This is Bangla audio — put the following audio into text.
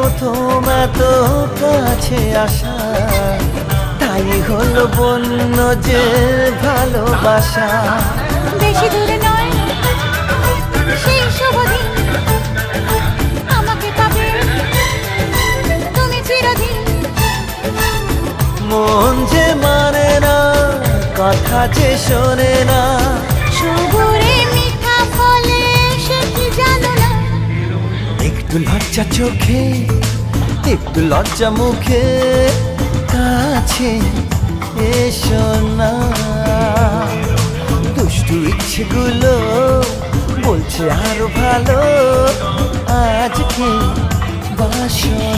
প্রথম এত কাছে আসা, তাই হলো বন্য যে ভালোবাসা। বেশি দূরে নয় সেই শুভ দিন, আমাকে পাবে তুমি চিরদিন। মন যে মানে না, কথা যে শোনে না, সবুরে মিঠা ফলে সে কি জানো না। একটু লজ্জা চোখে, একটু লজ্জা মুখে, কাছে এসো না। দুষ্টু ইচ্ছেগুলো বলছে আরো ভালো, আজকে বাসো।